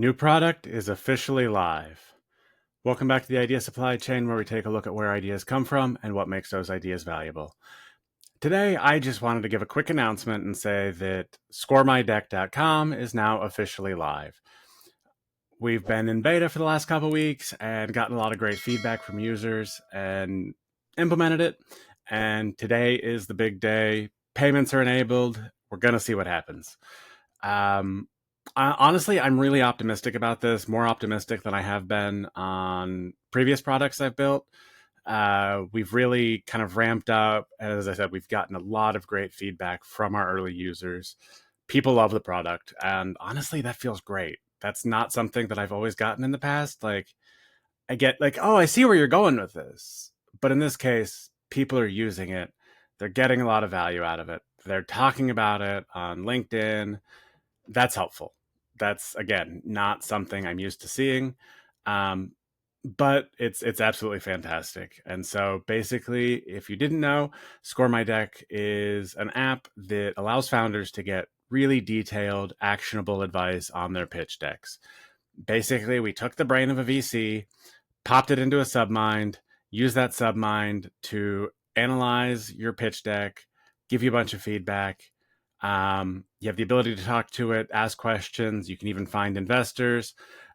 New product is officially live. Welcome back to the Idea Supply Chain, where we take a look at where ideas come from and what makes those ideas valuable. Today, I just wanted to give a quick announcements and say that scoremydeck.com is now officially live. We've been in beta for the last couple weeks and gotten a lot of great feedback from users and implemented it. And today is the big day. Payments are enabled. We're going to see what happens. Honestly, I'm really optimistic about this, more optimistic than I have been on previous products I've built. We've really kind of ramped up. And as I said, we've gotten a lot of great feedback from our early users. People love the product. And honestly, that feels great. That's not something that I've always gotten in the past. Like, I get like, oh, I see where you're going with this. But in this case, people are using it. They're getting a lot of value out of it. They're talking about it on LinkedIn. That's helpful. That's, again, not something I'm used to seeing. But it's absolutely fantastic. And so basically, if you didn't know, Score My Deck is an app that allows founders to get really detailed, actionable advice on their pitch decks. Basically, we took the brain of a VC, popped it into a submind, used that submind to analyze your pitch deck, give you a bunch of feedback. You have the ability to talk to it, ask questions. You can even find investors,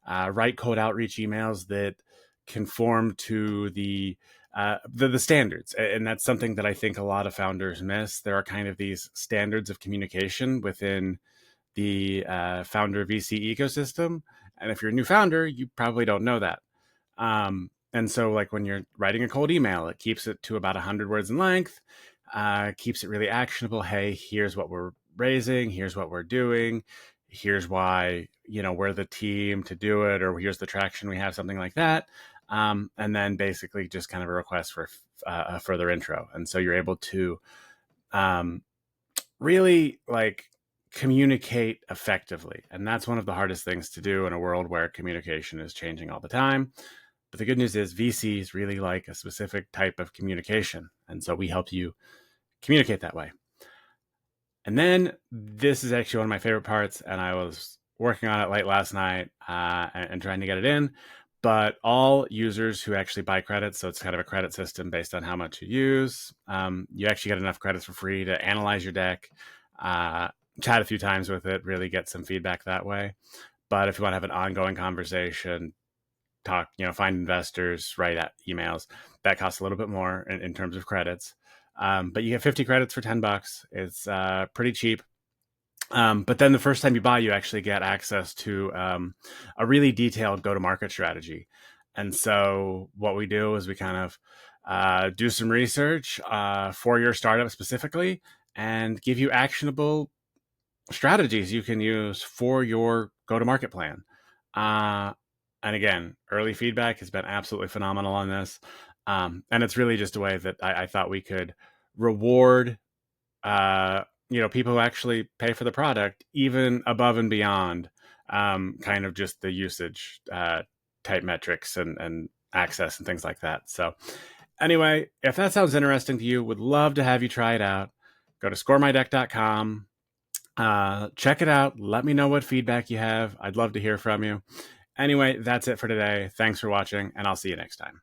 write cold outreach emails that conform to the standards. And that's something that I think a lot of founders miss. There are kind of these standards of communication within the founder VC ecosystem. And if you're a new founder, you probably don't know that. And so like when you're writing a cold email, it keeps it to about 100 words in length, keeps it really actionable. Hey, here's what we're raising. Here's what we're doing. Here's why, we're the team to do it, or here's the traction we have, something like that. And then basically just kind of a request for a further intro. And so you're able to really like communicate effectively. And that's one of the hardest things to do in a world where communication is changing all the time. But the good news is VCs really like a specific type of communication. And so we help you communicate that way. And then this is actually one of my favorite parts, and I was working on it late last night and trying to get it in. But all users who actually buy credits, so it's kind of a credit system based on how much you use, you actually get enough credits for free to analyze your deck, chat a few times with it, really get some feedback that way. But if you want to have an ongoing conversation, talk, find investors, write emails, that costs a little bit more in terms of credits. But you get 50 credits for $10. It's pretty cheap. But then the first time you buy, you actually get access to a really detailed go-to-market strategy. And so what we do is we kind of do some research for your startup specifically and give you actionable strategies you can use for your go-to-market plan. And again, early feedback has been absolutely phenomenal on this. And it's really just a way that I thought we could reward people who actually pay for the product, even above and beyond kind of just the usage type metrics and access and things like that. So anyway, if that sounds interesting to you, would love to have you try it out. Go to scoremydeck.com, check it out. Let me know what feedback you have. I'd love to hear from you. Anyway, that's it for today. Thanks for watching, and I'll see you next time.